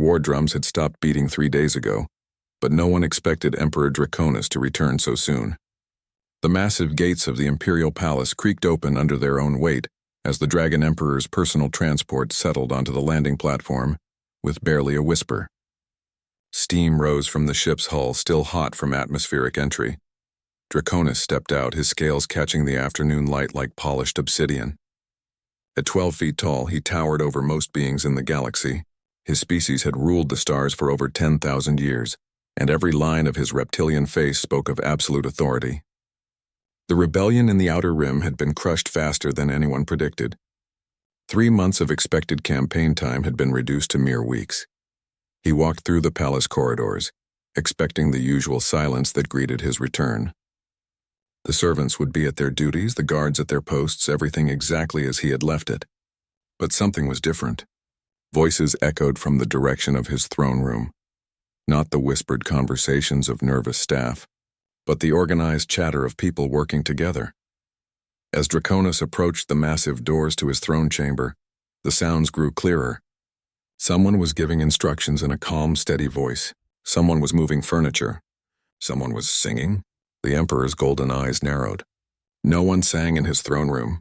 war drums had stopped beating 3 days ago, but no one expected Emperor Draconis to return so soon. The massive gates of the Imperial Palace creaked open under their own weight as the Dragon Emperor's personal transport settled onto the landing platform with barely a whisper. Steam rose from the ship's hull, still hot from atmospheric entry. Draconis stepped out, his scales catching the afternoon light like polished obsidian. At 12 feet tall, he towered over most beings in the galaxy. His species had ruled the stars for over 10,000 years, and every line of his reptilian face spoke of absolute authority. The rebellion in the Outer Rim had been crushed faster than anyone predicted. 3 months of expected campaign time had been reduced to mere weeks. He walked through the palace corridors, expecting the usual silence that greeted his return. The servants would be at their duties, the guards at their posts, everything exactly as he had left it. But something was different. Voices echoed from the direction of his throne room. Not the whispered conversations of nervous staff, but the organized chatter of people working together. As Draconis approached the massive doors to his throne chamber, the sounds grew clearer. Someone was giving instructions in a calm, steady voice. Someone was moving furniture. Someone was singing. The Emperor's golden eyes narrowed. No one sang in his throne room.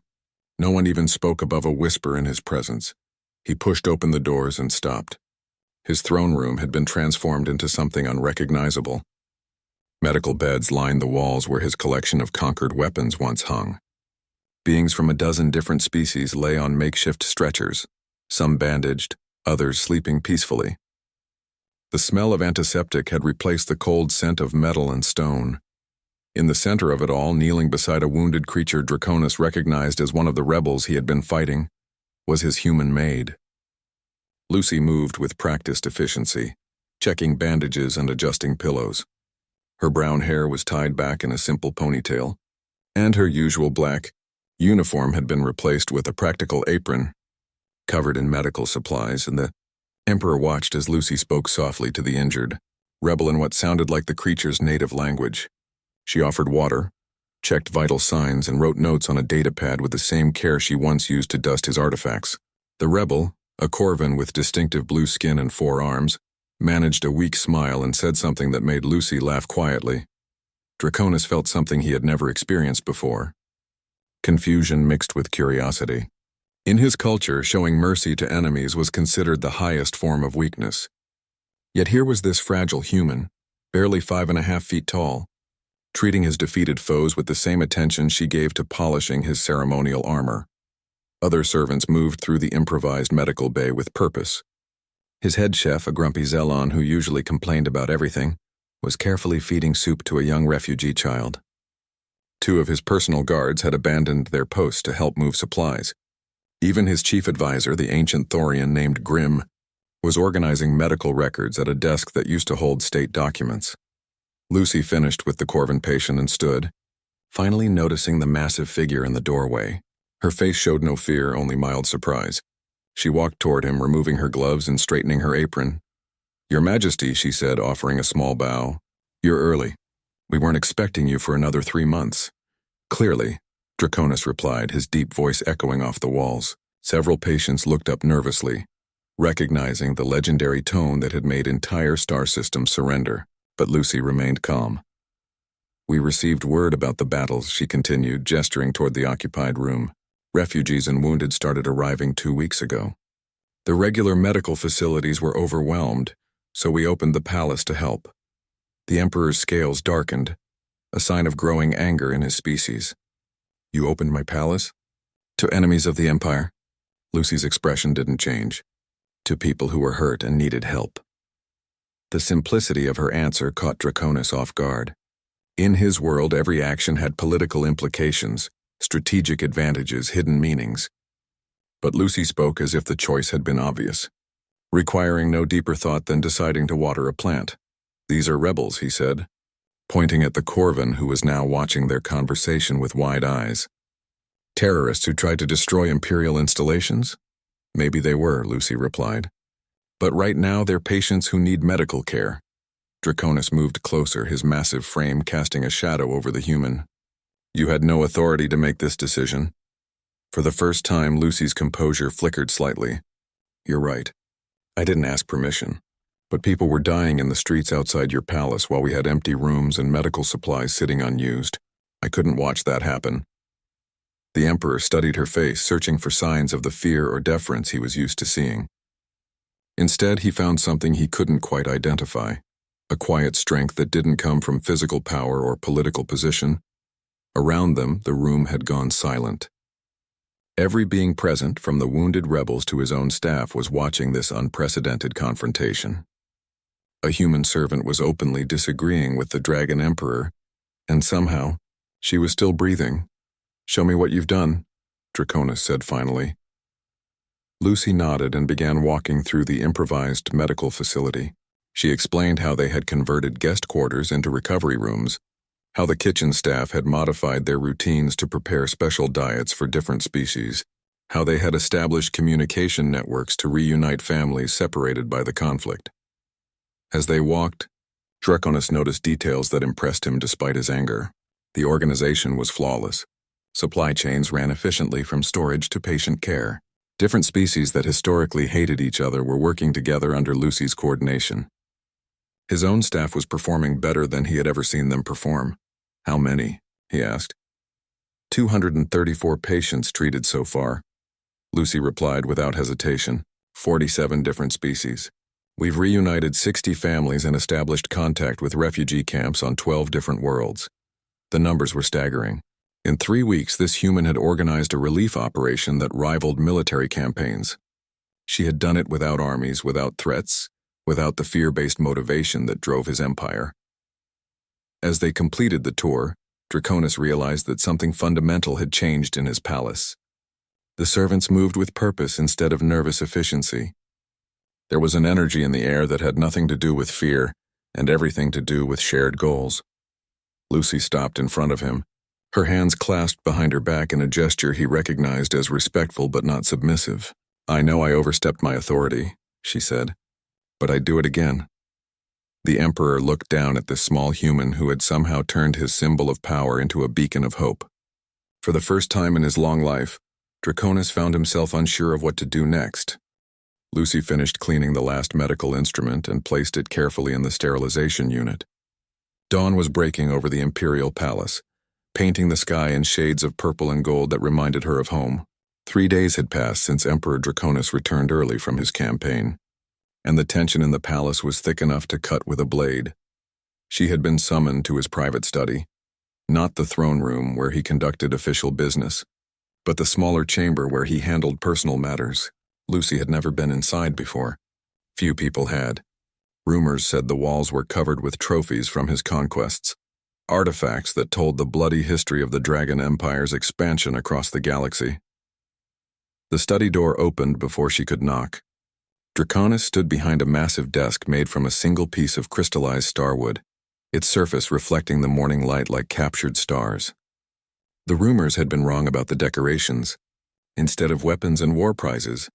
No one even spoke above a whisper in his presence. He pushed open the doors and stopped. His throne room had been transformed into something unrecognizable. Medical beds lined the walls where his collection of conquered weapons once hung. Beings from a dozen different species lay on makeshift stretchers, some bandaged, others sleeping peacefully. The smell of antiseptic had replaced the cold scent of metal and stone. In the center of it all, kneeling beside a wounded creature Draconis recognized as one of the rebels he had been fighting, was his human maid. Lucy moved with practiced efficiency, checking bandages and adjusting pillows. Her brown hair was tied back in a simple ponytail, and her usual black uniform had been replaced with a practical apron, covered in medical supplies, and the Emperor watched as Lucy spoke softly to the injured, rebel in what sounded like the creature's native language. She offered water, checked vital signs, and wrote notes on a datapad with the same care she once used to dust his artifacts. The rebel, a Corvin with distinctive blue skin and 4 arms, managed a weak smile and said something that made Lucy laugh quietly. Draconis felt something he had never experienced before. Confusion mixed with curiosity. In his culture, showing mercy to enemies was considered the highest form of weakness. Yet here was this fragile human, barely 5.5 feet tall, treating his defeated foes with the same attention she gave to polishing his ceremonial armor. Other servants moved through the improvised medical bay with purpose. His head chef, a grumpy Zelon who usually complained about everything, was carefully feeding soup to a young refugee child. 2 of his personal guards had abandoned their posts to help move supplies. Even his chief advisor, the ancient Thorian named Grimm, was organizing medical records at a desk that used to hold state documents. Lucy finished with the Corvin patient and stood, finally noticing the massive figure in the doorway. Her face showed no fear, only mild surprise. She walked toward him, removing her gloves and straightening her apron. "Your Majesty," she said, offering a small bow. "You're early. We weren't expecting you for another 3 months." "Clearly," Draconis replied, his deep voice echoing off the walls. Several patients looked up nervously, recognizing the legendary tone that had made entire star systems surrender. But Lucy remained calm. "We received word about the battles," she continued, gesturing toward the occupied room. "Refugees and wounded started arriving 2 weeks ago. The regular medical facilities were overwhelmed, so we opened the palace to help." The Emperor's scales darkened, a sign of growing anger in his species. "You opened my palace?" "To enemies of the Empire." Lucy's expression didn't change. "To people who were hurt and needed help." The simplicity of her answer caught Draconis off guard. In his world, every action had political implications, strategic advantages, hidden meanings. But Lucy spoke as if the choice had been obvious, requiring no deeper thought than deciding to water a plant. "These are rebels," he said, pointing at the Corvin who was now watching their conversation with wide eyes. "Terrorists who tried to destroy Imperial installations?" "Maybe they were," Lucy replied. "But right now they're patients who need medical care." Draconis moved closer, his massive frame casting a shadow over the human. "You had no authority to make this decision." For the first time, Lucy's composure flickered slightly. "You're right. I didn't ask permission. But people were dying in the streets outside your palace while we had empty rooms and medical supplies sitting unused. I couldn't watch that happen. The Emperor studied her face, searching for signs of the fear or deference he was used to seeing. Instead, he found something he couldn't quite identify, a quiet strength that didn't come from physical power or political position. Around them, the room had gone silent. Every being present, from the wounded rebels to his own staff, was watching this unprecedented confrontation. A human servant was openly disagreeing with the Dragon Emperor, and somehow, she was still breathing. "Show me what you've done," Draconis said finally. Lucy nodded and began walking through the improvised medical facility. She explained how they had converted guest quarters into recovery rooms, how the kitchen staff had modified their routines to prepare special diets for different species, how they had established communication networks to reunite families separated by the conflict. As they walked, Draconis noticed details that impressed him despite his anger. The organization was flawless. Supply chains ran efficiently from storage to patient care. Different species that historically hated each other were working together under Lucy's coordination. His own staff was performing better than he had ever seen them perform. "How many?" he asked. 234 patients treated so far," Lucy replied without hesitation. 47 different species. "We've reunited 60 families and established contact with refugee camps on 12 different worlds." The numbers were staggering. In 3 weeks, this human had organized a relief operation that rivaled military campaigns. She had done it without armies, without threats, without the fear-based motivation that drove his empire. As they completed the tour, Draconis realized that something fundamental had changed in his palace. The servants moved with purpose instead of nervous efficiency. There was an energy in the air that had nothing to do with fear and everything to do with shared goals. Lucy stopped in front of him, her hands clasped behind her back in a gesture he recognized as respectful but not submissive. "I know I overstepped my authority," she said, "but I'd do it again." The Emperor looked down at this small human who had somehow turned his symbol of power into a beacon of hope. For the first time in his long life, Draconis found himself unsure of what to do next. Lucy finished cleaning the last medical instrument and placed it carefully in the sterilization unit. Dawn was breaking over the Imperial Palace, painting the sky in shades of purple and gold that reminded her of home. 3 days had passed since Emperor Draconis returned early from his campaign, and the tension in the palace was thick enough to cut with a blade. She had been summoned to his private study, not the throne room where he conducted official business, but the smaller chamber where he handled personal matters. Lucy had never been inside before. Few people had. Rumors said the walls were covered with trophies from his conquests, artifacts that told the bloody history of the Dragon Empire's expansion across the galaxy. The study door opened before she could knock. Draconis stood behind a massive desk made from a single piece of crystallized starwood, its surface reflecting the morning light like captured stars. The rumors had been wrong about the decorations. Instead of weapons and war prizes,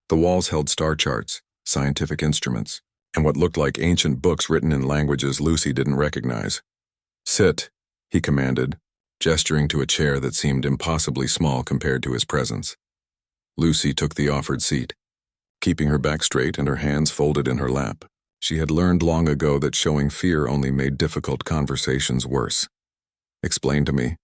the walls held star charts, scientific instruments, and what looked like ancient books written in languages Lucy didn't recognize. "Sit," he commanded, gesturing to a chair that seemed impossibly small compared to his presence. Lucy took the offered seat, keeping her back straight and her hands folded in her lap. She had learned long ago that showing fear only made difficult conversations worse. "Explain to me,"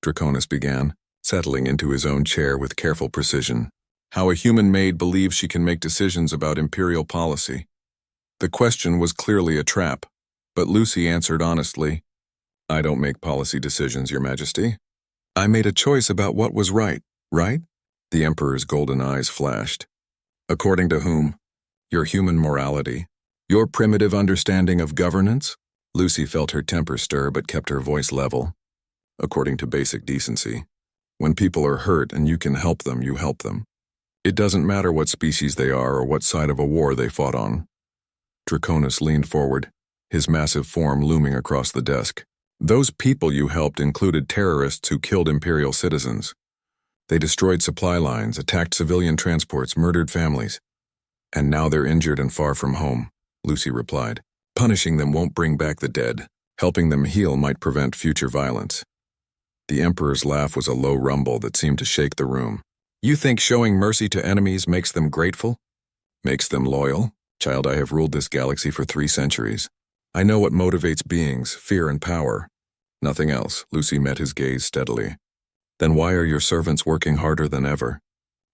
Draconis began, settling into his own chair with careful precision, "how a human maid believes she can make decisions about Imperial policy." The question was clearly a trap, but Lucy answered honestly, "I don't make policy decisions, Your Majesty. I made a choice about what was right, right?" The Emperor's golden eyes flashed. "According to whom? Your human morality? Your primitive understanding of governance?" Lucy felt her temper stir but kept her voice level. "According to basic decency. When people are hurt and you can help them, you help them. It doesn't matter what species they are or what side of a war they fought on." Draconis leaned forward, his massive form looming across the desk. "Those people you helped included terrorists who killed Imperial citizens. They destroyed supply lines, attacked civilian transports, murdered families. And now they're injured and far from home," Lucy replied. "Punishing them won't bring back the dead. Helping them heal might prevent future violence." The Emperor's laugh was a low rumble that seemed to shake the room. "You think showing mercy to enemies makes them grateful? Makes them loyal?" Child, I have ruled this galaxy for 3 centuries. I know what motivates beings, fear and power. Nothing else. Lucy met his gaze steadily. Then why are your servants working harder than ever?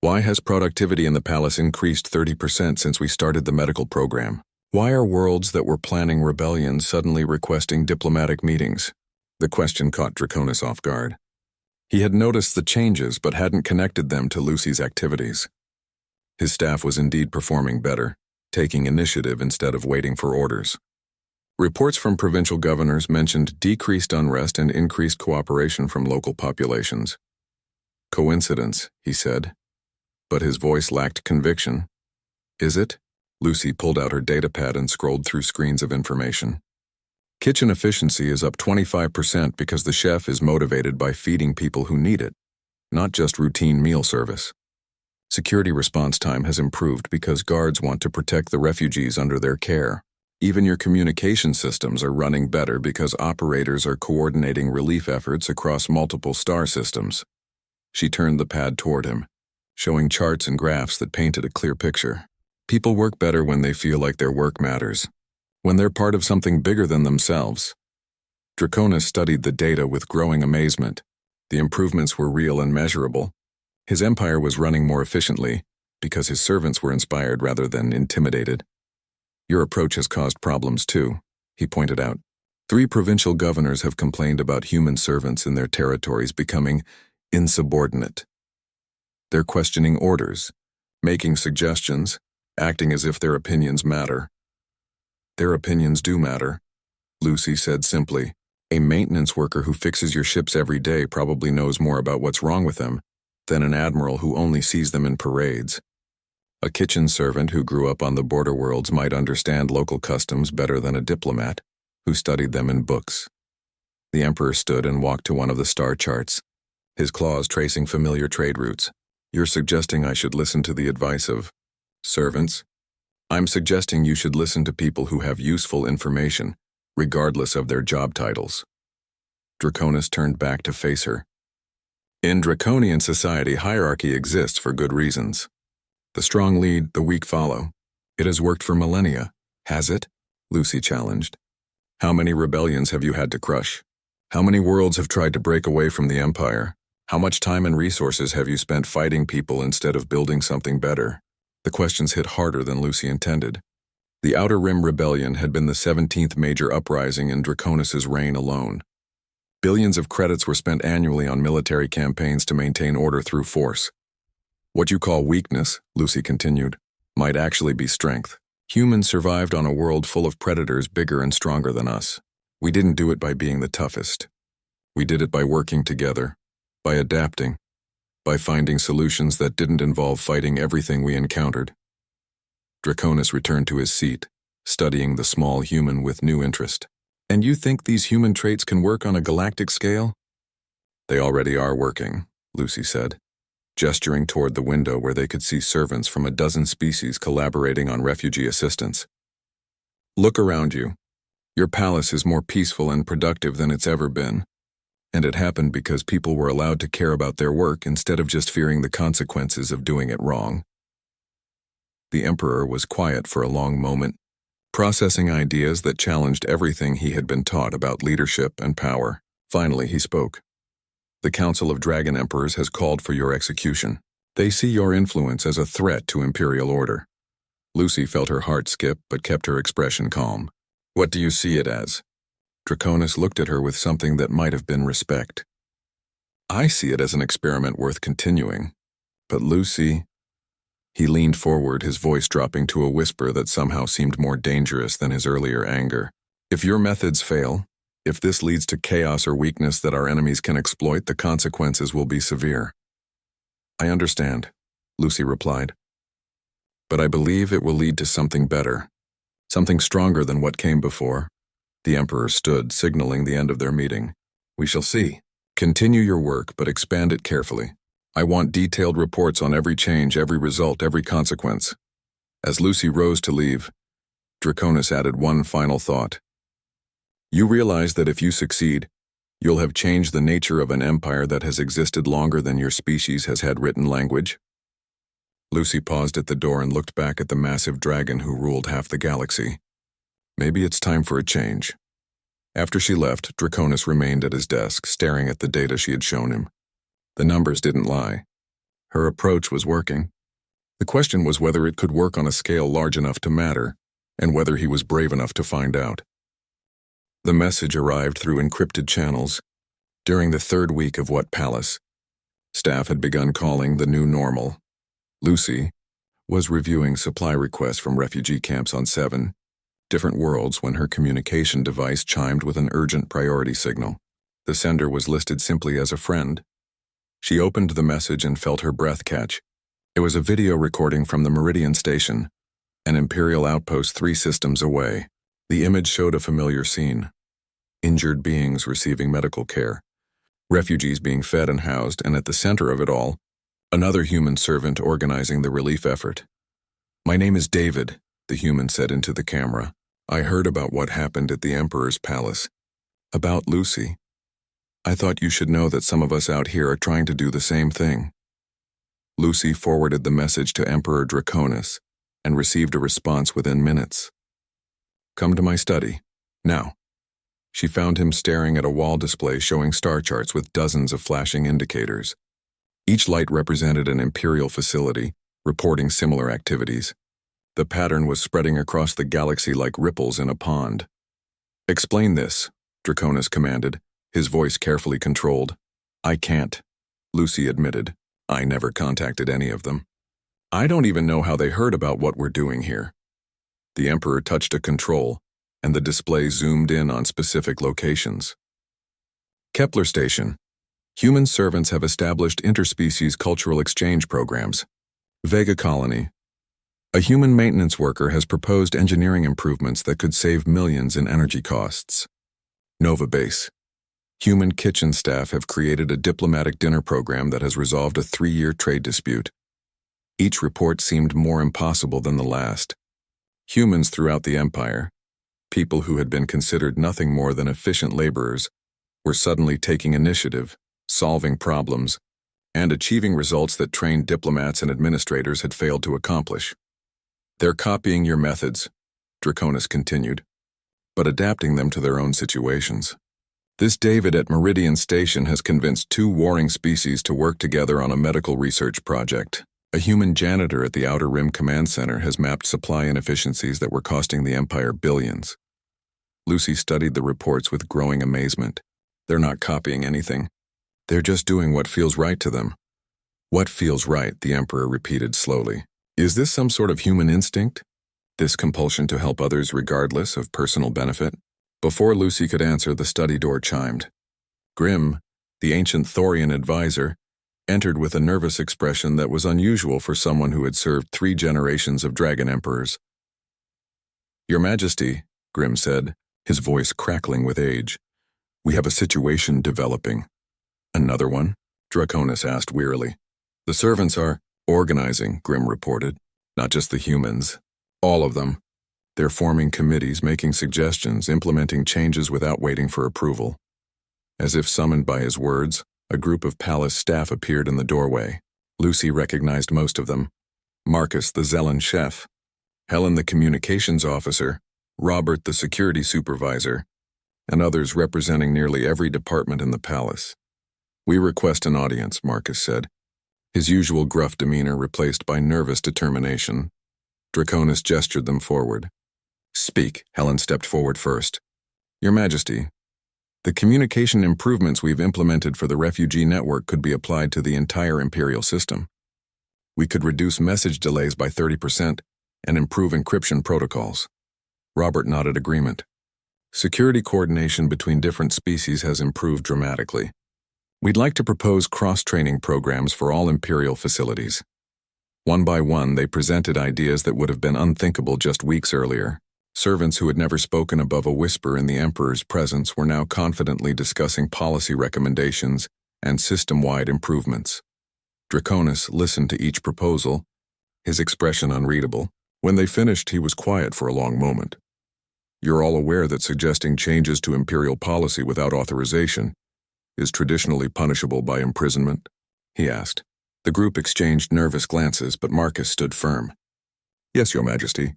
Why has productivity in the palace increased 30% since we started the medical program? Why are worlds that were planning rebellion suddenly requesting diplomatic meetings? The question caught Draconis off guard. He had noticed the changes but hadn't connected them to Lucy's activities. His staff was indeed performing better, taking initiative instead of waiting for orders. Reports from provincial governors mentioned decreased unrest and increased cooperation from local populations. Coincidence, he said, but his voice lacked conviction. Is it? Lucy pulled out her datapad and scrolled through screens of information. Kitchen efficiency is up 25% because the chef is motivated by feeding people who need it, not just routine meal service. Security response time has improved because guards want to protect the refugees under their care. Even your communication systems are running better because operators are coordinating relief efforts across multiple star systems. She turned the pad toward him, showing charts and graphs that painted a clear picture. People work better when they feel like their work matters, when they're part of something bigger than themselves. Draconis studied the data with growing amazement. The improvements were real and measurable. His empire was running more efficiently because his servants were inspired rather than intimidated. Your approach has caused problems too, he pointed out. 3 provincial governors have complained about human servants in their territories becoming insubordinate. They're questioning orders, making suggestions, acting as if their opinions matter. Their opinions do matter, Lucy said simply. A maintenance worker who fixes your ships every day probably knows more about what's wrong with them than an admiral who only sees them in parades. A kitchen servant who grew up on the border worlds might understand local customs better than a diplomat who studied them in books. The Emperor stood and walked to one of the star charts, his claws tracing familiar trade routes. You're suggesting I should listen to the advice of servants? I'm suggesting you should listen to people who have useful information, regardless of their job titles. Draconis turned back to face her. In draconian society, hierarchy exists for good reasons. The strong lead, the weak follow. It has worked for millennia, has it? Lucy challenged. How many rebellions have you had to crush? How many worlds have tried to break away from the Empire? How much time and resources have you spent fighting people instead of building something better? The questions hit harder than Lucy intended. The Outer Rim Rebellion had been the 17th major uprising in Draconis' reign alone. Billions of credits were spent annually on military campaigns to maintain order through force. What you call weakness, Lucy continued, might actually be strength. Humans survived on a world full of predators bigger and stronger than us. We didn't do it by being the toughest. We did it by working together, by adapting, by finding solutions that didn't involve fighting everything we encountered. Draconis returned to his seat, studying the small human with new interest. And you think these human traits can work on a galactic scale? They already are working, Lucy said, gesturing toward the window where they could see servants from a dozen species collaborating on refugee assistance. Look around you. Your palace is more peaceful and productive than it's ever been. And it happened because people were allowed to care about their work instead of just fearing the consequences of doing it wrong. The Emperor was quiet for a long moment, processing ideas that challenged everything he had been taught about leadership and power. Finally, he spoke. The Council of Dragon Emperors has called for your execution. They see your influence as a threat to Imperial order. Lucy felt her heart skip but kept her expression calm. What do you see it as? Draconis looked at her with something that might have been respect. I see it as an experiment worth continuing. But Lucy... He leaned forward, his voice dropping to a whisper that somehow seemed more dangerous than his earlier anger. If your methods fail, if this leads to chaos or weakness that our enemies can exploit, the consequences will be severe. I understand, Lucy replied. But I believe it will lead to something better, something stronger than what came before. The Emperor stood, signaling the end of their meeting. We shall see. Continue your work, but expand it carefully. I want detailed reports on every change, every result, every consequence. As Lucy rose to leave, Draconis added one final thought. You realize that if you succeed, you'll have changed the nature of an empire that has existed longer than your species has had written language? Lucy paused at the door and looked back at the massive dragon who ruled half the galaxy. Maybe it's time for a change. After she left, Draconis remained at his desk, staring at the data she had shown him. The numbers didn't lie. Her approach was working. The question was whether it could work on a scale large enough to matter, and whether he was brave enough to find out. The message arrived through encrypted channels. During the third week of What Palace, staff had begun calling the new normal. Lucy was reviewing supply requests from refugee camps on 7 different worlds when her communication device chimed with an urgent priority signal. The sender was listed simply as a friend. She opened the message and felt her breath catch. It was a video recording from the Meridian station, an Imperial outpost 3 systems away. The image showed a familiar scene. Injured beings receiving medical care, refugees being fed and housed, and at the center of it all, another human servant organizing the relief effort. "My name is David," the human said into the camera. "I heard about what happened at the Emperor's palace. About Lucy. I thought you should know that some of us out here are trying to do the same thing." Lucy forwarded the message to Emperor Draconis and received a response within minutes. "Come to my study, now." She found him staring at a wall display showing star charts with dozens of flashing indicators. Each light represented an Imperial facility, reporting similar activities. The pattern was spreading across the galaxy like ripples in a pond. "Explain this," Draconis commanded, his voice carefully controlled. "I can't," Lucy admitted. "I never contacted any of them. I don't even know how they heard about what we're doing here." The Emperor touched a control, and the display zoomed in on specific locations. Kepler Station. Human servants have established interspecies cultural exchange programs. Vega Colony. A human maintenance worker has proposed engineering improvements that could save millions in energy costs. Nova Base. Human kitchen staff have created a diplomatic dinner program that has resolved a 3-year trade dispute. Each report seemed more impossible than the last. Humans throughout the Empire, people who had been considered nothing more than efficient laborers, were suddenly taking initiative, solving problems, and achieving results that trained diplomats and administrators had failed to accomplish. "They're copying your methods," Draconis continued, "but adapting them to their own situations. This David at Meridian Station has convinced 2 warring species to work together on a medical research project. A human janitor at the Outer Rim Command Center has mapped supply inefficiencies that were costing the Empire billions." Lucy studied the reports with growing amazement. "They're not copying anything. They're just doing what feels right to them." "What feels right," the Emperor repeated slowly. "Is this some sort of human instinct? This compulsion to help others regardless of personal benefit?" Before Lucy could answer, the study door chimed. Grimm, the ancient Thorian advisor, entered with a nervous expression that was unusual for someone who had served 3 generations of dragon emperors. "Your Majesty," Grimm said, his voice crackling with age, "we have a situation developing." "Another one?" Draconis asked wearily. "The servants are organizing," Grimm reported. "Not just the humans. All of them. They're forming committees, making suggestions, implementing changes without waiting for approval." As if summoned by his words, a group of palace staff appeared in the doorway. Lucy recognized most of them. Marcus, the Zellan chef, Helen, the communications officer, Robert, the security supervisor, and others representing nearly every department in the palace. "We request an audience," Marcus said, his usual gruff demeanor replaced by nervous determination. Draconis gestured them forward. "Speak," Helen stepped forward first. "Your Majesty, the communication improvements we've implemented for the refugee network could be applied to the entire Imperial system. We could reduce message delays by 30% and improve encryption protocols." Robert nodded agreement. "Security coordination between different species has improved dramatically. We'd like to propose cross-training programs for all Imperial facilities." One by one, they presented ideas that would have been unthinkable just weeks earlier. Servants who had never spoken above a whisper in the Emperor's presence were now confidently discussing policy recommendations and system-wide improvements. Draconis listened to each proposal, his expression unreadable. When they finished, he was quiet for a long moment. "You're all aware that suggesting changes to Imperial policy without authorization is traditionally punishable by imprisonment?" he asked. The group exchanged nervous glances, but Marcus stood firm. Yes, Your Majesty.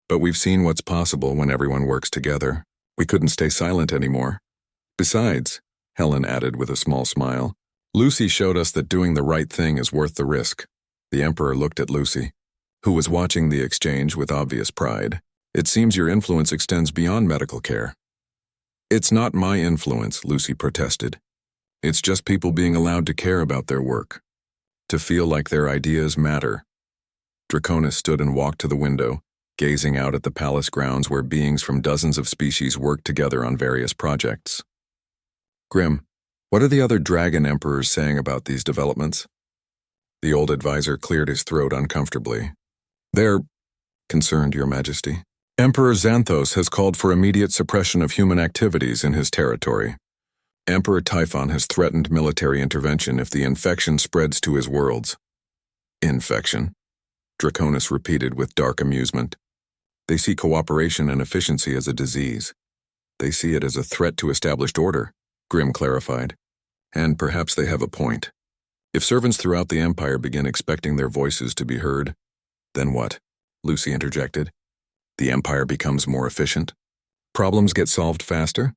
But we've seen what's possible when everyone works together. We couldn't stay silent anymore. Besides, Helen added with a small smile, Lucy showed us that doing the right thing is worth the risk. The Emperor looked at Lucy, who was watching the exchange with obvious pride. It seems your influence extends beyond medical care. It's not my influence, Lucy protested. It's just people being allowed to care about their work, to feel like their ideas matter. Draconis stood and walked to the window, gazing out at the palace grounds where beings from dozens of species worked together on various projects. Grim, what are the other dragon emperors saying about these developments? The old advisor cleared his throat uncomfortably. They're concerned, Your Majesty. Emperor Xanthos has called for immediate suppression of human activities in his territory. Emperor Typhon has threatened military intervention if the infection spreads to his worlds. Infection? Draconis repeated with dark amusement. They see cooperation and efficiency as a disease. They see it as a threat to established order, Grim clarified. And perhaps they have a point. If servants throughout the Empire begin expecting their voices to be heard, then what? Lucy interjected. The Empire becomes more efficient. Problems get solved faster.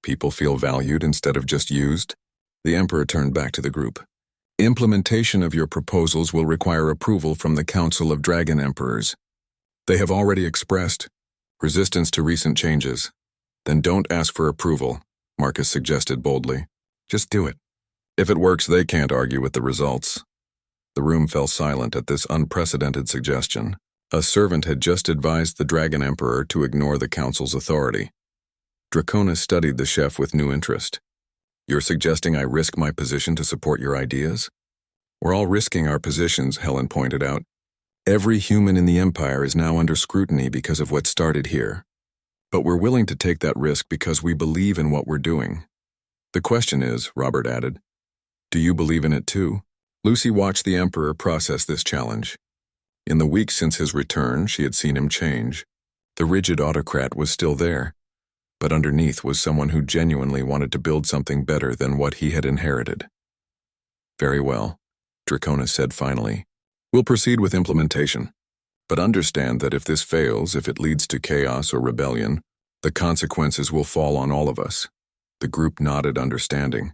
People feel valued instead of just used. The Emperor turned back to the group. Implementation of your proposals will require approval from the Council of Dragon Emperors. They have already expressed resistance to recent changes. Then don't ask for approval, Marcus suggested boldly. Just do it. If it works, they can't argue with the results. The room fell silent at this unprecedented suggestion. A servant had just advised the Dragon Emperor to ignore the Council's authority. Draconis studied the chef with new interest. You're suggesting I risk my position to support your ideas? We're all risking our positions, Helen pointed out. Every human in the Empire is now under scrutiny because of what started here. But we're willing to take that risk because we believe in what we're doing. The question is, Robert added, do you believe in it too? Lucy watched the Emperor process this challenge. In the weeks since his return, she had seen him change. The rigid autocrat was still there, but underneath was someone who genuinely wanted to build something better than what he had inherited. Very well, Draconis said finally. We'll proceed with implementation. But understand that if this fails, if it leads to chaos or rebellion, the consequences will fall on all of us. The group nodded understanding,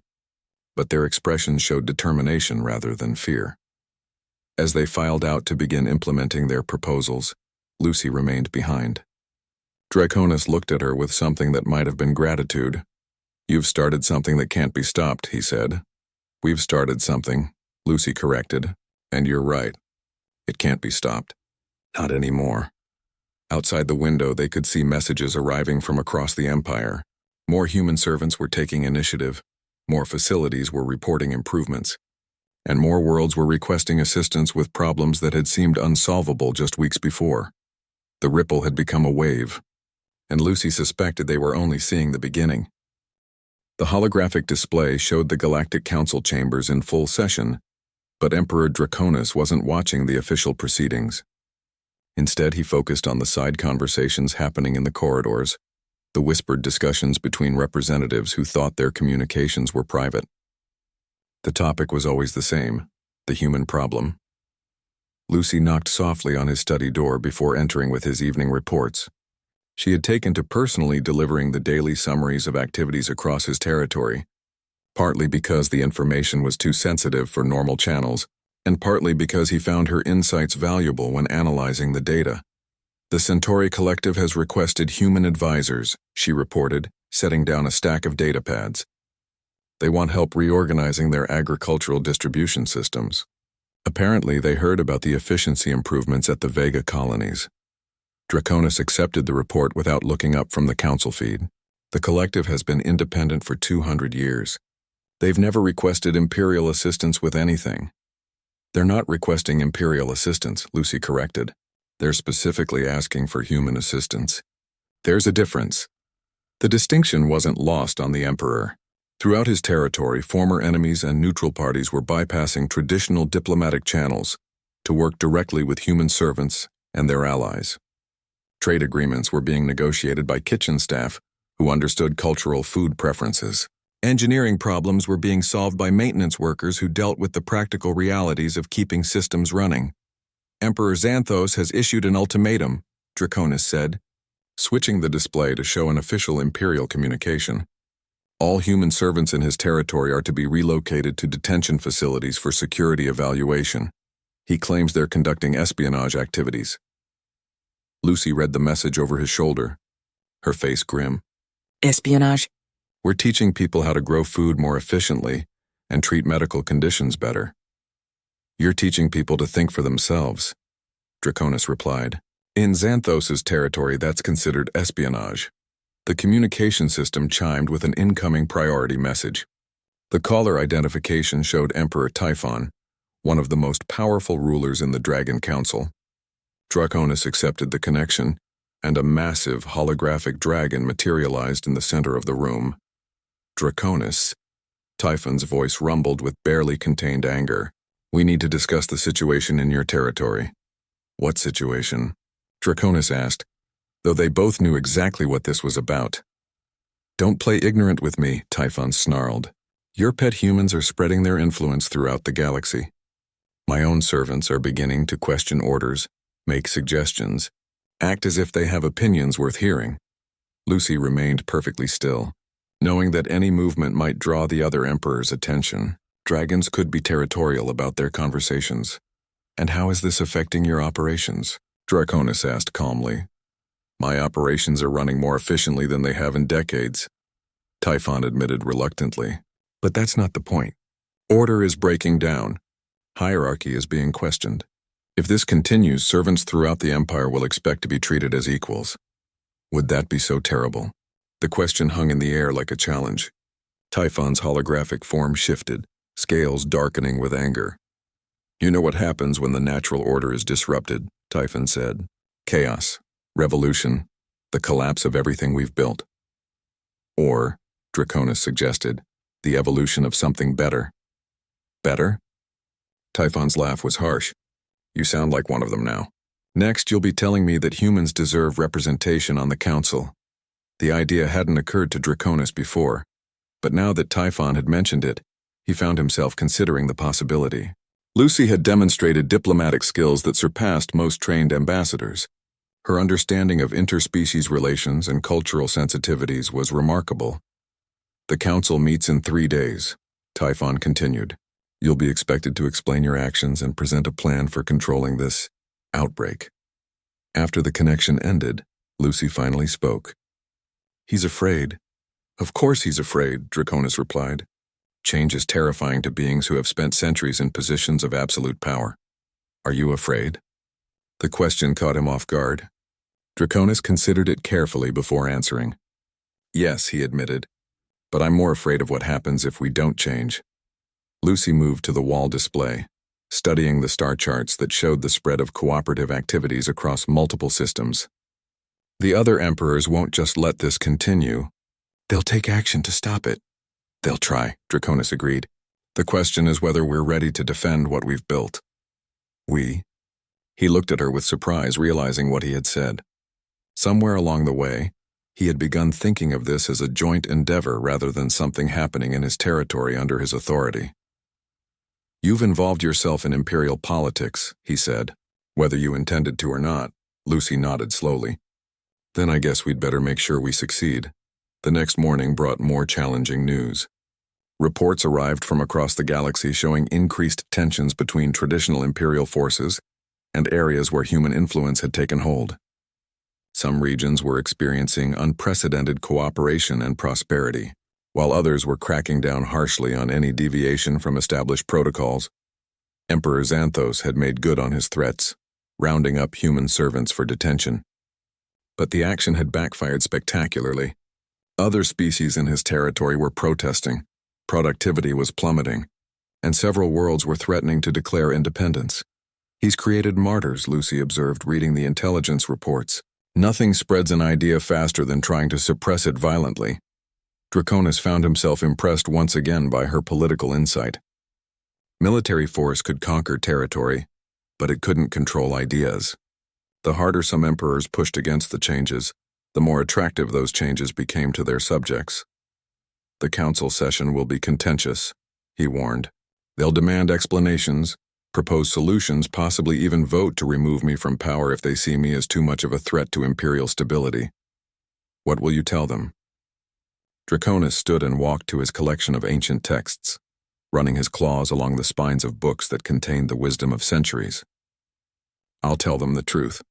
but their expressions showed determination rather than fear. As they filed out to begin implementing their proposals, Lucy remained behind. Draconis looked at her with something that might have been gratitude. You've started something that can't be stopped, he said. We've started something, Lucy corrected, and you're right. It can't be stopped. Not anymore. Outside the window, they could see messages arriving from across the Empire. More human servants were taking initiative. More facilities were reporting improvements. And more worlds were requesting assistance with problems that had seemed unsolvable just weeks before. The ripple had become a wave, and Lucy suspected they were only seeing the beginning. The holographic display showed the Galactic Council chambers in full session, but Emperor Draconis wasn't watching the official proceedings. Instead, he focused on the side conversations happening in the corridors, the whispered discussions between representatives who thought their communications were private. The topic was always the same, the human problem. Lucy knocked softly on his study door before entering with his evening reports. She had taken to personally delivering the daily summaries of activities across his territory, partly because the information was too sensitive for normal channels, and partly because he found her insights valuable when analyzing the data. The Centauri Collective has requested human advisors, she reported, setting down a stack of data pads. They want help reorganizing their agricultural distribution systems. Apparently, they heard about the efficiency improvements at the Vega colonies. Draconis accepted the report without looking up from the council feed. The collective has been independent for 200 years. They've never requested Imperial assistance with anything. They're not requesting Imperial assistance, Lucy corrected. They're specifically asking for human assistance. There's a difference. The distinction wasn't lost on the Emperor. Throughout his territory, former enemies and neutral parties were bypassing traditional diplomatic channels to work directly with human servants and their allies. Trade agreements were being negotiated by kitchen staff who understood cultural food preferences. Engineering problems were being solved by maintenance workers who dealt with the practical realities of keeping systems running. Emperor Xanthos has issued an ultimatum, Draconis said, switching the display to show an official Imperial communication. All human servants in his territory are to be relocated to detention facilities for security evaluation. He claims they're conducting espionage activities. Lucy read the message over his shoulder, her face grim. Espionage? We're teaching people how to grow food more efficiently and treat medical conditions better. You're teaching people to think for themselves, Draconis replied. In Xanthos's territory, that's considered espionage. The communication system chimed with an incoming priority message. The caller identification showed Emperor Typhon, one of the most powerful rulers in the Dragon Council. Draconis accepted the connection, and a massive holographic dragon materialized in the center of the room. Draconis, Typhon's voice rumbled with barely contained anger. We need to discuss the situation in your territory. What situation? Draconis asked, though they both knew exactly what this was about. Don't play ignorant with me, Typhon snarled. Your pet humans are spreading their influence throughout the galaxy. My own servants are beginning to question orders, make suggestions, act as if they have opinions worth hearing. Lucy remained perfectly still, knowing that any movement might draw the other emperor's attention. Dragons could be territorial about their conversations. And how is this affecting your operations? Draconis asked calmly. My operations are running more efficiently than they have in decades, Typhon admitted reluctantly. But that's not the point. Order is breaking down. Hierarchy is being questioned. If this continues, servants throughout the Empire will expect to be treated as equals. Would that be so terrible? The question hung in the air like a challenge. Typhon's holographic form shifted, scales darkening with anger. You know what happens when the natural order is disrupted, Typhon said. Chaos, revolution, the collapse of everything we've built. Or, Draconis suggested, the evolution of something better. Better? Typhon's laugh was harsh. You sound like one of them now. Next, you'll be telling me that humans deserve representation on the council. The idea hadn't occurred to Draconis before, but now that Typhon had mentioned it, he found himself considering the possibility. Lucy had demonstrated diplomatic skills that surpassed most trained ambassadors. Her understanding of interspecies relations and cultural sensitivities was remarkable. The council meets in 3 days, Typhon continued. You'll be expected to explain your actions and present a plan for controlling this outbreak. After the connection ended, Lucy finally spoke. He's afraid. Of course he's afraid, Draconis replied. Change is terrifying to beings who have spent centuries in positions of absolute power. Are you afraid? The question caught him off guard. Draconis considered it carefully before answering. Yes, he admitted, but I'm more afraid of what happens if we don't change. Lucy moved to the wall display, studying the star charts that showed the spread of cooperative activities across multiple systems. The other emperors won't just let this continue. They'll take action to stop it. They'll try, Draconis agreed. The question is whether we're ready to defend what we've built. We? He looked at her with surprise, realizing what he had said. Somewhere along the way, he had begun thinking of this as a joint endeavor rather than something happening in his territory under his authority. You've involved yourself in Imperial politics, he said. Whether you intended to or not, Lucy nodded slowly. Then I guess we'd better make sure we succeed. The next morning brought more challenging news. Reports arrived from across the galaxy showing increased tensions between traditional Imperial forces and areas where human influence had taken hold. Some regions were experiencing unprecedented cooperation and prosperity, while others were cracking down harshly on any deviation from established protocols. Emperor Xanthos had made good on his threats, rounding up human servants for detention. But the action had backfired spectacularly. Other species in his territory were protesting, productivity was plummeting, and several worlds were threatening to declare independence. He's created martyrs, Lucy observed, reading the intelligence reports. Nothing spreads an idea faster than trying to suppress it violently. Draconis found himself impressed once again by her political insight. Military force could conquer territory, but it couldn't control ideas. The harder some emperors pushed against the changes, the more attractive those changes became to their subjects. The council session will be contentious, he warned. They'll demand explanations, propose solutions, possibly even vote to remove me from power if they see me as too much of a threat to Imperial stability. What will you tell them? Draconis stood and walked to his collection of ancient texts, running his claws along the spines of books that contained the wisdom of centuries. I'll tell them the truth,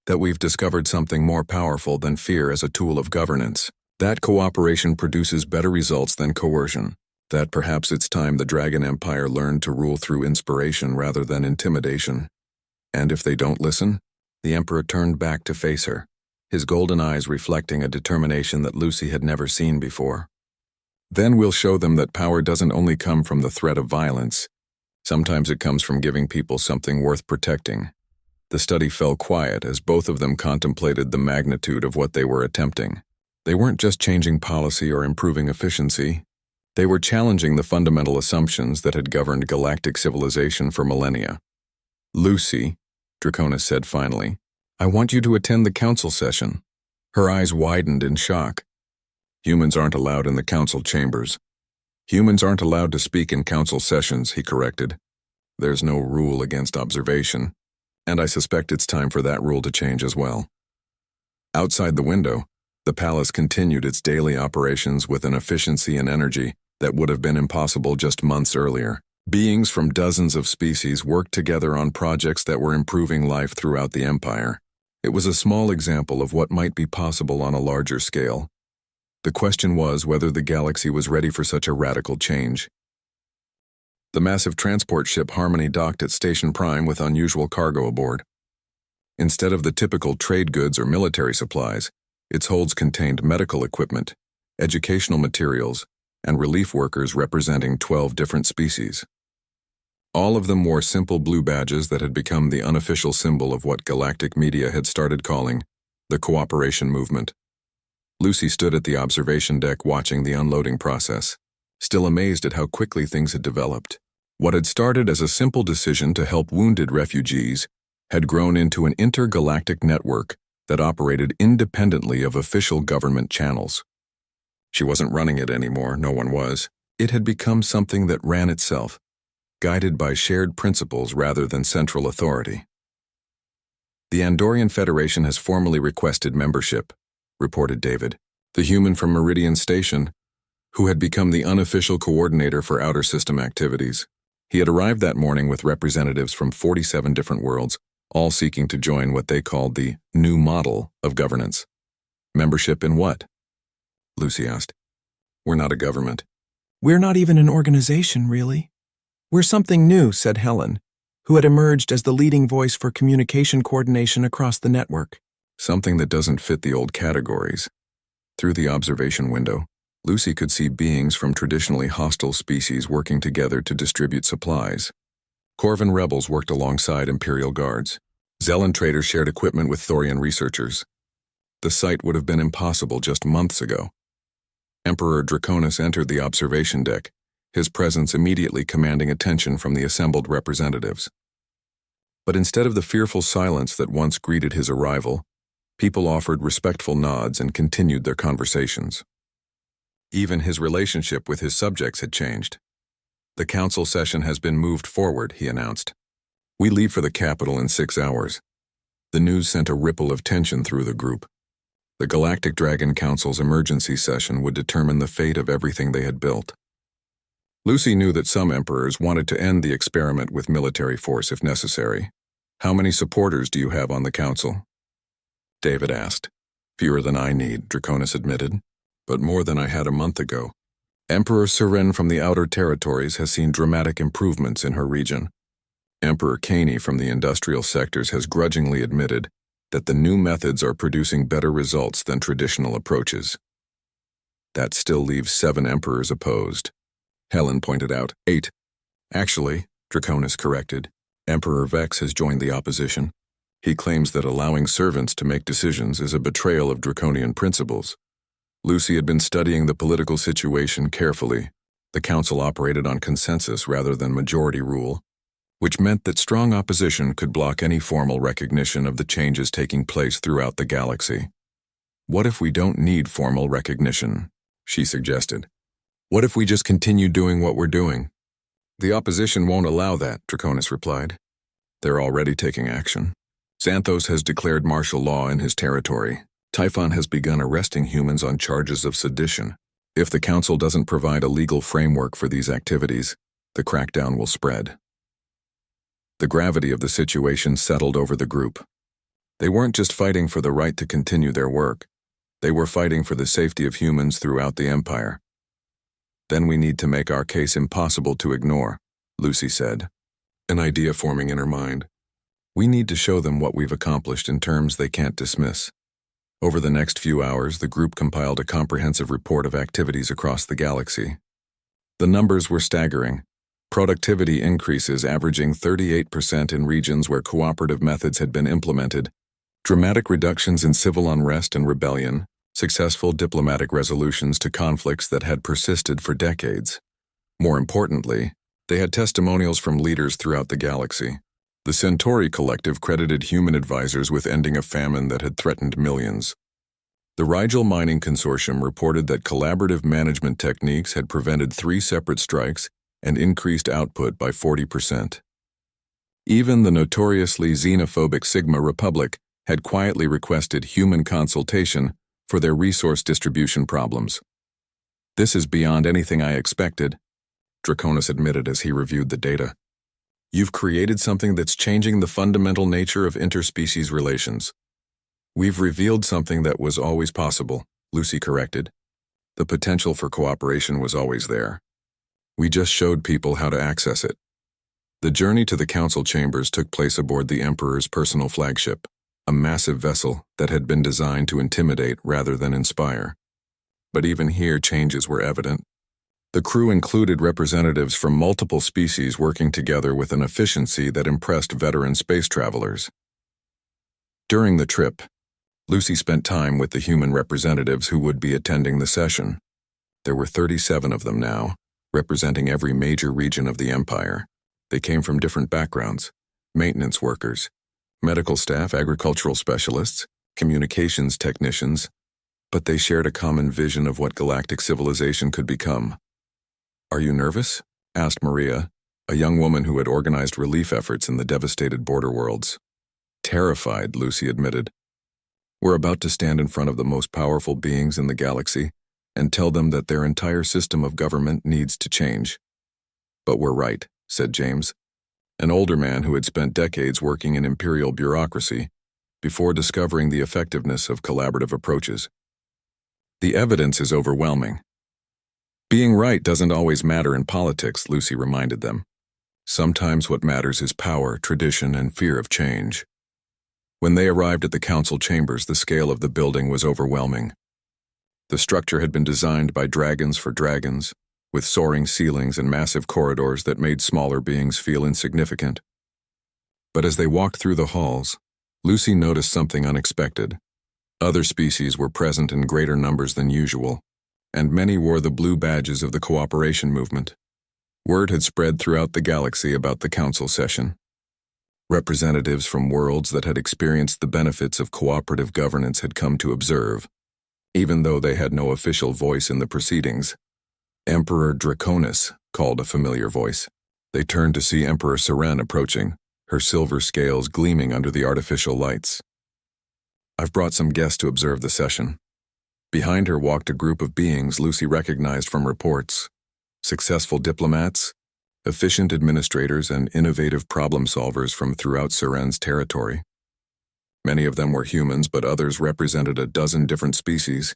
that we've discovered something more powerful than fear as a tool of governance, that cooperation produces better results than coercion, that perhaps it's time the Dragon Empire learned to rule through inspiration rather than intimidation. And if they don't listen? The Emperor turned back to face her, his golden eyes reflecting a determination that Lucy had never seen before. Then we'll show them that power doesn't only come from the threat of violence. Sometimes it comes from giving people something worth protecting. The study fell quiet as both of them contemplated the magnitude of what they were attempting. They weren't just changing policy or improving efficiency. They were challenging the fundamental assumptions that had governed galactic civilization for millennia. Lucy, Draconis said finally, I want you to attend the council session. Her eyes widened in shock. Humans aren't allowed in the council chambers. Humans aren't allowed to speak in council sessions, he corrected. There's no rule against observation, and I suspect it's time for that rule to change as well. Outside the window, the palace continued its daily operations with an efficiency and energy that would have been impossible just months earlier. Beings from dozens of species worked together on projects that were improving life throughout the Empire. It was a small example of what might be possible on a larger scale. The question was whether the galaxy was ready for such a radical change. The massive transport ship Harmony docked at Station Prime with unusual cargo aboard. Instead of the typical trade goods or military supplies, its holds contained medical equipment, educational materials, and relief workers representing 12 different species. All of them wore simple blue badges that had become the unofficial symbol of what galactic media had started calling the cooperation movement. Lucy stood at the observation deck watching the unloading process, still amazed at how quickly things had developed. What had started as a simple decision to help wounded refugees had grown into an intergalactic network that operated independently of official government channels. She wasn't running it anymore, no one was. It had become something that ran itself, guided by shared principles rather than central authority. The Andorian Federation has formally requested membership, reported David, the human from Meridian Station, who had become the unofficial coordinator for outer system activities. He had arrived that morning with representatives from 47 different worlds, all seeking to join what they called the new model of governance. Membership in what? Lucy asked. We're not a government. We're not even an organization, really. We're something new, said Helen, who had emerged as the leading voice for communication coordination across the network. Something that doesn't fit the old categories. Through the observation window, Lucy could see beings from traditionally hostile species working together to distribute supplies. Corvan rebels worked alongside Imperial guards. Zellan traders shared equipment with Thorian researchers. The sight would have been impossible just months ago. Emperor Draconis entered the observation deck, his presence immediately commanding attention from the assembled representatives. But instead of the fearful silence that once greeted his arrival, people offered respectful nods and continued their conversations. Even his relationship with his subjects had changed. The council session has been moved forward, he announced. We leave for the capital in 6 hours. The news sent a ripple of tension through the group. The Galactic Dragon Council's emergency session would determine the fate of everything they had built. Lucy knew that some emperors wanted to end the experiment with military force if necessary. How many supporters do you have on the council? David asked. Fewer than I need, Draconis admitted, but more than I had a month ago. Emperor Seren from the Outer Territories has seen dramatic improvements in her region. Emperor Caney from the industrial sectors has grudgingly admitted that the new methods are producing better results than traditional approaches. That still leaves 7 emperors opposed. Helen pointed out. 8. Actually, Draconis corrected, Emperor Vex has joined the opposition. He claims that allowing servants to make decisions is a betrayal of draconian principles. Lucy had been studying the political situation carefully. The council operated on consensus rather than majority rule, which meant that strong opposition could block any formal recognition of the changes taking place throughout the galaxy. What if we don't need formal recognition? She suggested. What if we just continue doing what we're doing? The opposition won't allow that, Draconis replied. They're already taking action. Xanthos has declared martial law in his territory. Typhon has begun arresting humans on charges of sedition. If the Council doesn't provide a legal framework for these activities, the crackdown will spread. The gravity of the situation settled over the group. They weren't just fighting for the right to continue their work. They were fighting for the safety of humans throughout the Empire. Then we need to make our case impossible to ignore, Lucy said, an idea forming in her mind. We need to show them what we've accomplished in terms they can't dismiss. Over the next few hours, the group compiled a comprehensive report of activities across the galaxy. The numbers were staggering. Productivity increases averaging 38% in regions where cooperative methods had been implemented, dramatic reductions in civil unrest and rebellion, successful diplomatic resolutions to conflicts that had persisted for decades. More importantly, they had testimonials from leaders throughout the galaxy. The Centauri Collective credited human advisors with ending a famine that had threatened millions. The Rigel Mining Consortium reported that collaborative management techniques had prevented 3 separate strikes and increased output by 40%. Even the notoriously xenophobic Sigma Republic had quietly requested human consultation for their resource distribution problems. This is beyond anything I expected, Draconis admitted as he reviewed the data. You've created something that's changing the fundamental nature of interspecies relations. We've revealed something that was always possible, Lucy corrected. The potential for cooperation was always there. We just showed people how to access it. The journey to the council chambers took place aboard the Emperor's personal flagship, a massive vessel that had been designed to intimidate rather than inspire. But even here, changes were evident. The crew included representatives from multiple species working together with an efficiency that impressed veteran space travelers. During the trip, Lucy spent time with the human representatives who would be attending the session. There were 37 of them now, representing every major region of the Empire. They came from different backgrounds: maintenance workers, medical staff, agricultural specialists, communications technicians, but they shared a common vision of what galactic civilization could become. Are you nervous? Asked Maria, a young woman who had organized relief efforts in the devastated border worlds. Terrified, Lucy admitted. We're about to stand in front of the most powerful beings in the galaxy and tell them that their entire system of government needs to change. But we're right, said James, an older man who had spent decades working in Imperial bureaucracy before discovering the effectiveness of collaborative approaches. The evidence is overwhelming. Being right doesn't always matter in politics, Lucy reminded them. Sometimes what matters is power, tradition, and fear of change. When they arrived at the council chambers, the scale of the building was overwhelming. The structure had been designed by dragons for dragons, with soaring ceilings and massive corridors that made smaller beings feel insignificant. But as they walked through the halls, Lucy noticed something unexpected. Other species were present in greater numbers than usual, and many wore the blue badges of the cooperation movement. Word had spread throughout the galaxy about the council session. Representatives from worlds that had experienced the benefits of cooperative governance had come to observe, even though they had no official voice in the proceedings. Emperor Draconis, called a familiar voice. They turned to see Emperor Seren approaching, her silver scales gleaming under the artificial lights. I've brought some guests to observe the session. Behind her walked a group of beings Lucy recognized from reports: successful diplomats, efficient administrators, and innovative problem solvers from throughout Seren's territory. Many of them were humans, but others represented a dozen different species.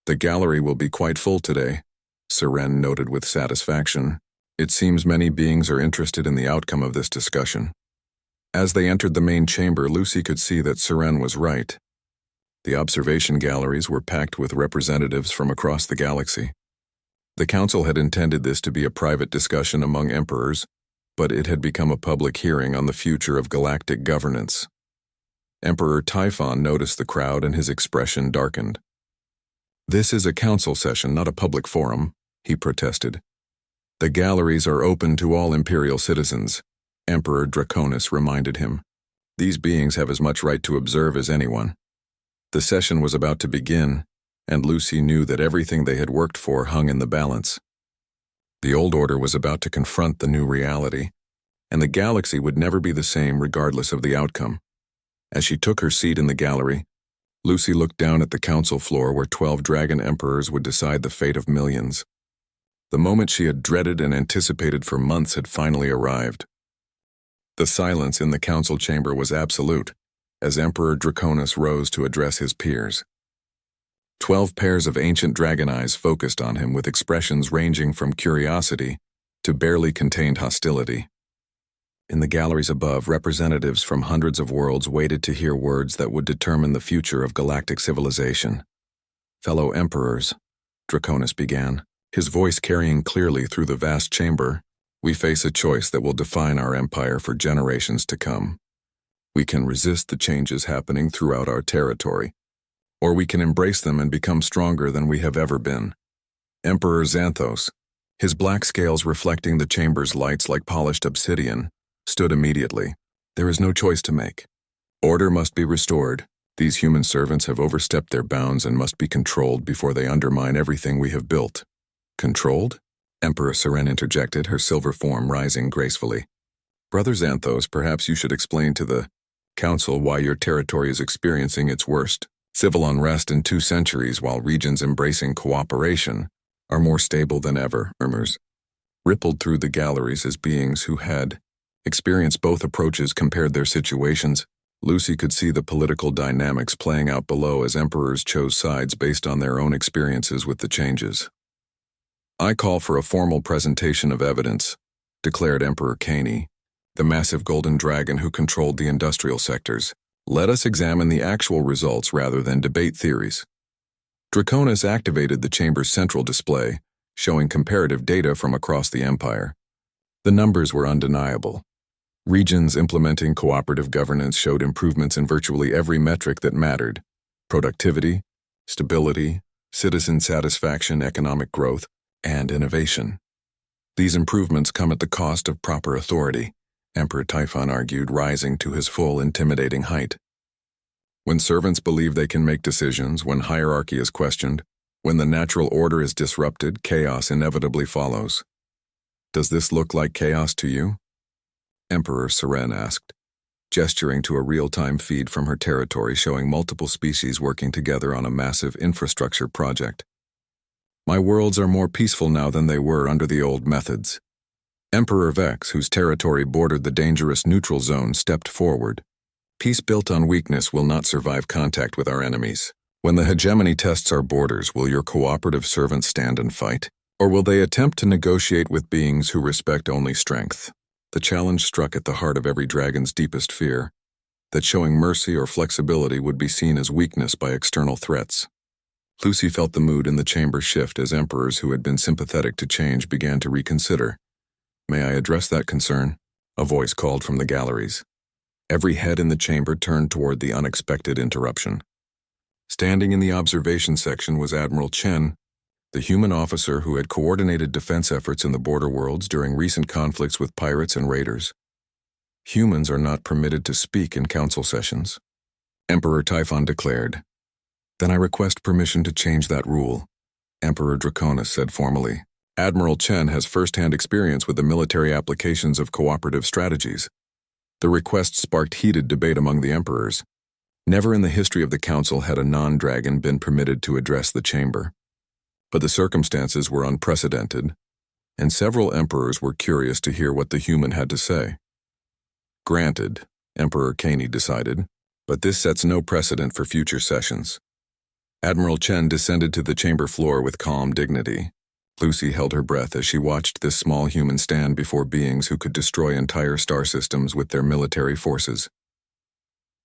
The gallery will be quite full today, Seren noted with satisfaction. It seems many beings are interested in the outcome of this discussion. As they entered the main chamber, Lucy could see that Seren was right. The observation galleries were packed with representatives from across the galaxy. The council had intended this to be a private discussion among emperors, but it had become a public hearing on the future of galactic governance. Emperor Typhon noticed the crowd and his expression darkened. This is a council session, not a public forum, he protested. The galleries are open to all Imperial citizens, Emperor Draconis reminded him. These beings have as much right to observe as anyone. The session was about to begin, and Lucy knew that everything they had worked for hung in the balance. The old order was about to confront the new reality, and the galaxy would never be the same regardless of the outcome. As she took her seat in the gallery, Lucy looked down at the council floor where 12 dragon emperors would decide the fate of millions. The moment she had dreaded and anticipated for months had finally arrived. The silence in the council chamber was absolute, as Emperor Draconis rose to address his peers. 12 pairs of ancient dragon eyes focused on him with expressions ranging from curiosity to barely contained hostility. In the galleries above, representatives from hundreds of worlds waited to hear words that would determine the future of galactic civilization. "Fellow emperors," Draconis began, his voice carrying clearly through the vast chamber, "we face a choice that will define our empire for generations to come. We can resist the changes happening throughout our territory, or we can embrace them and become stronger than we have ever been." Emperor Xanthos, his black scales reflecting the chamber's lights like polished obsidian, stood immediately. "There is no choice to make. Order must be restored. These human servants have overstepped their bounds and must be controlled before they undermine everything we have built." "Controlled?" Emperor Seren interjected, her silver form rising gracefully. "Brother Xanthos, perhaps you should explain to the council why your territory is experiencing its worst civil unrest in 2 centuries while regions embracing cooperation are more stable than ever." Murmurs rippled through the galleries as beings who had experienced both approaches compared their situations. Lucy could see the political dynamics playing out below as emperors chose sides based on their own experiences with the changes. "I call for a formal presentation of evidence," declared Emperor Caney, the massive golden dragon who controlled the industrial sectors. "Let us examine the actual results rather than debate theories." Draconis activated the chamber's central display, showing comparative data from across the empire. The numbers were undeniable. Regions implementing cooperative governance showed improvements in virtually every metric that mattered: productivity, stability, citizen satisfaction, economic growth, and innovation. These improvements come at the cost of proper authority, Emperor Typhon argued, rising to his full, intimidating height. "When servants believe they can make decisions, when hierarchy is questioned, when the natural order is disrupted, chaos inevitably follows. Does this look like chaos to you?" Emperor Seren asked, gesturing to a real-time feed from her territory showing multiple species working together on a massive infrastructure project. "My worlds are more peaceful now than they were under the old methods." Emperor Vex, whose territory bordered the dangerous neutral zone, stepped forward. "Peace built on weakness will not survive contact with our enemies. When the hegemony tests our borders, will your cooperative servants stand and fight? Or will they attempt to negotiate with beings who respect only strength?" The challenge struck at the heart of every dragon's deepest fear, that showing mercy or flexibility would be seen as weakness by external threats. Lucy felt the mood in the chamber shift as emperors who had been sympathetic to change began to reconsider. "May I address that concern?" a voice called from the galleries. Every head in the chamber turned toward the unexpected interruption. Standing in the observation section was Admiral Chen, the human officer who had coordinated defense efforts in the border worlds during recent conflicts with pirates and raiders. "Humans are not permitted to speak in council sessions," Emperor Typhon declared. "Then I request permission to change that rule," Emperor Draconis said formally. Admiral Chen has first-hand experience with the military applications of cooperative strategies. The request sparked heated debate among the emperors. Never in the history of the council had a non-dragon been permitted to address the chamber. But the circumstances were unprecedented, and several emperors were curious to hear what the human had to say. "Granted," Emperor Caney decided, "but this sets no precedent for future sessions." Admiral Chen descended to the chamber floor with calm dignity. Lucy held her breath as she watched this small human stand before beings who could destroy entire star systems with their military forces.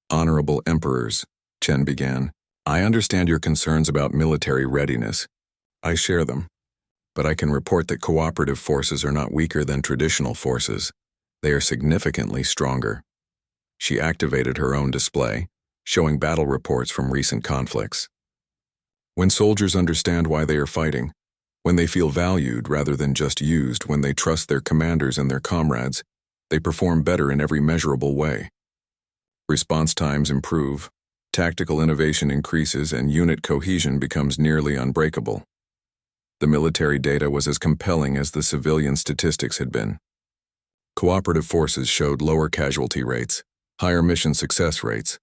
"Honorable emperors," Chen began, "I understand your concerns about military readiness. I share them. But I can report that cooperative forces are not weaker than traditional forces. They are significantly stronger." She activated her own display, showing battle reports from recent conflicts. "When soldiers understand why they are fighting, when they feel valued rather than just used, when they trust their commanders and their comrades, they perform better in every measurable way. Response times improve, tactical innovation increases, and unit cohesion becomes nearly unbreakable." The military data was as compelling as the civilian statistics had been. Cooperative forces showed lower casualty rates, higher mission success rates,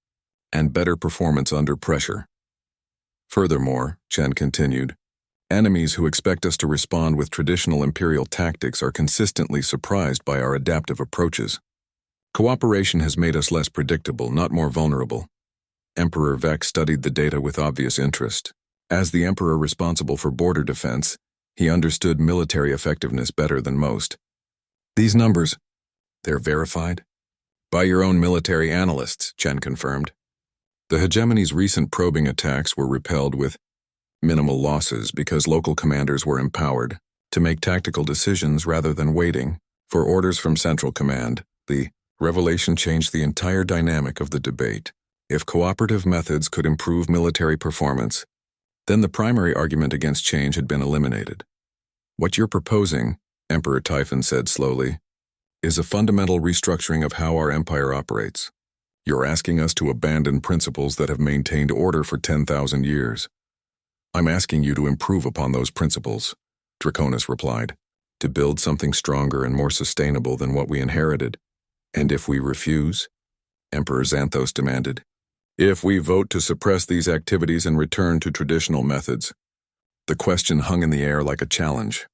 and better performance under pressure. Furthermore, Chen continued, enemies who expect us to respond with traditional Imperial tactics are consistently surprised by our adaptive approaches. Cooperation has made us less predictable, not more vulnerable. Emperor Vex studied the data with obvious interest. As the Emperor responsible for border defense, he understood military effectiveness better than most. These numbers, they're verified? By your own military analysts, Chen confirmed. The hegemony's recent probing attacks were repelled with minimal losses because local commanders were empowered to make tactical decisions rather than waiting for orders from Central Command. The revelation changed the entire dynamic of the debate. If cooperative methods could improve military performance, then the primary argument against change had been eliminated. What you're proposing, Emperor Typhon said slowly, is a fundamental restructuring of how our empire operates. You're asking us to abandon principles that have maintained order for 10,000 years. I'm asking you to improve upon those principles, Draconis replied, to build something stronger and more sustainable than what we inherited. And if we refuse? Emperor Xanthos demanded. If we vote to suppress these activities and return to traditional methods. The question hung in the air like a challenge.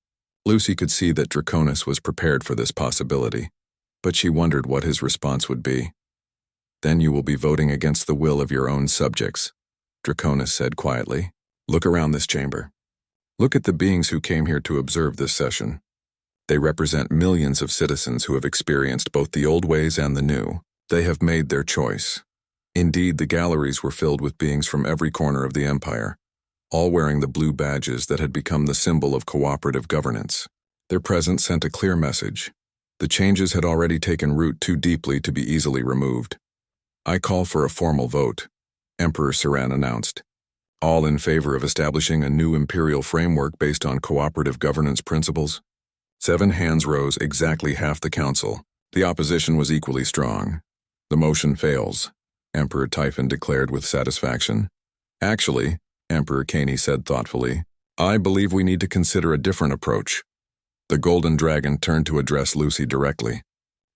Lucy could see that Draconis was prepared for this possibility, but she wondered what his response would be. Then you will be voting against the will of your own subjects, Draconis said quietly. Look around this chamber. Look at the beings who came here to observe this session. They represent millions of citizens who have experienced both the old ways and the new. They have made their choice. Indeed, the galleries were filled with beings from every corner of the empire, all wearing the blue badges that had become the symbol of cooperative governance. Their presence sent a clear message. The changes had already taken root too deeply to be easily removed. I call for a formal vote, Emperor Saran announced. All in favor of establishing a new imperial framework based on cooperative governance principles? 7 hands rose, exactly half the council. The opposition was equally strong. The motion fails, Emperor Typhon declared with satisfaction. Actually, Emperor Caney said thoughtfully, I believe we need to consider a different approach. The Golden Dragon turned to address Lucy directly.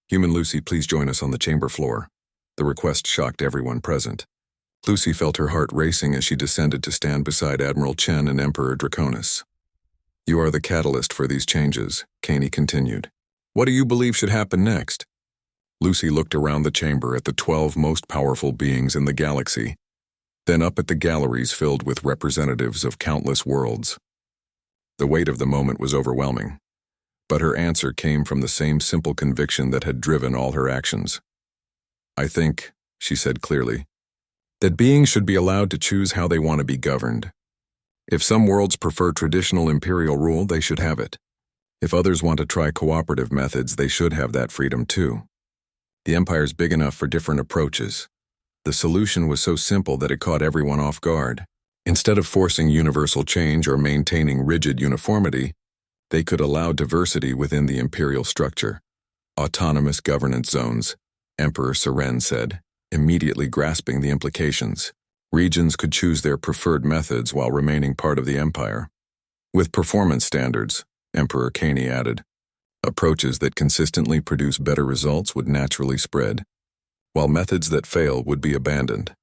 Human Lucy, please join us on the chamber floor. The request shocked everyone present. Lucy felt her heart racing as she descended to stand beside Admiral Chen and Emperor Draconis. You are the catalyst for these changes, Caney continued. What do you believe should happen next? Lucy looked around the chamber at the 12 most powerful beings in the galaxy, then up at the galleries filled with representatives of countless worlds. The weight of the moment was overwhelming, but her answer came from the same simple conviction that had driven all her actions. I think, she said clearly, that beings should be allowed to choose how they want to be governed. If some worlds prefer traditional imperial rule, they should have it. If others want to try cooperative methods, they should have that freedom too. The empire's big enough for different approaches. The solution was so simple that it caught everyone off guard. Instead of forcing universal change or maintaining rigid uniformity, they could allow diversity within the imperial structure. Autonomous governance zones, Emperor Seren said, immediately grasping the implications. Regions could choose their preferred methods while remaining part of the empire. With performance standards, Emperor Caney added, approaches that consistently produce better results would naturally spread, while methods that fail would be abandoned.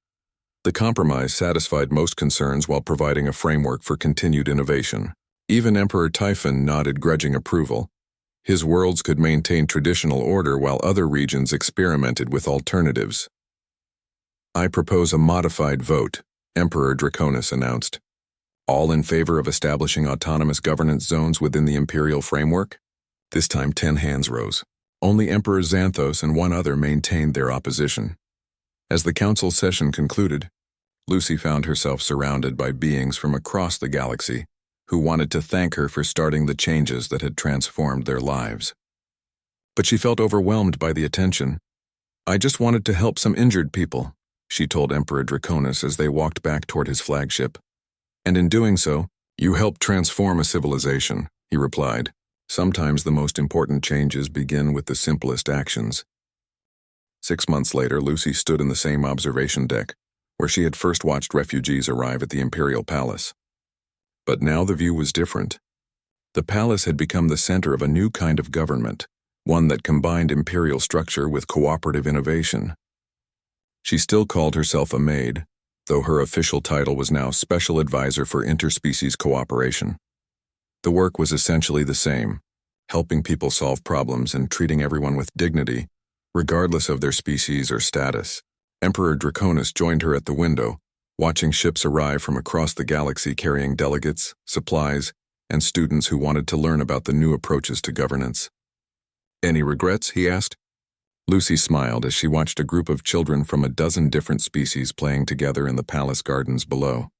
The compromise satisfied most concerns while providing a framework for continued innovation. Even Emperor Typhon nodded grudging approval. His worlds could maintain traditional order while other regions experimented with alternatives. I propose a modified vote, Emperor Draconis announced. All in favor of establishing autonomous governance zones within the imperial framework? This time 10 hands rose. Only Emperor Xanthos and one other maintained their opposition. As the council session concluded, Lucy found herself surrounded by beings from across the galaxy who wanted to thank her for starting the changes that had transformed their lives. But she felt overwhelmed by the attention. I just wanted to help some injured people, she told Emperor Draconis as they walked back toward his flagship. And in doing so, you helped transform a civilization, he replied. Sometimes the most important changes begin with the simplest actions. 6 months later, Lucy stood in the same observation deck, where she had first watched refugees arrive at the Imperial Palace. But now the view was different. The palace had become the center of a new kind of government, one that combined imperial structure with cooperative innovation. She still called herself a maid, though her official title was now Special Advisor for Interspecies Cooperation. The work was essentially the same, helping people solve problems and treating everyone with dignity, regardless of their species or status. Emperor Draconis joined her at the window, watching ships arrive from across the galaxy carrying delegates, supplies, and students who wanted to learn about the new approaches to governance. "Any regrets?" he asked. Lucy smiled as she watched a group of children from a dozen different species playing together in the palace gardens below.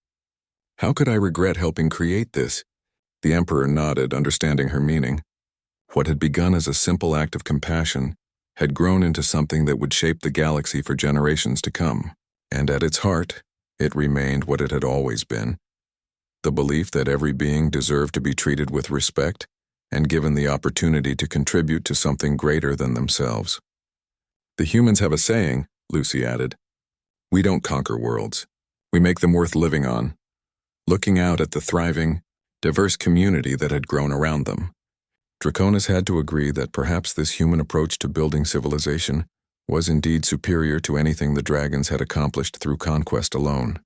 "How could I regret helping create this?" The Emperor nodded, understanding her meaning. What had begun as a simple act of compassion had grown into something that would shape the galaxy for generations to come. And at its heart, it remained what it had always been: the belief that every being deserved to be treated with respect and given the opportunity to contribute to something greater than themselves. "The humans have a saying," Lucy added. "We don't conquer worlds. We make them worth living on," looking out at the thriving, diverse community that had grown around them. Draconis had to agree that perhaps this human approach to building civilization was indeed superior to anything the dragons had accomplished through conquest alone.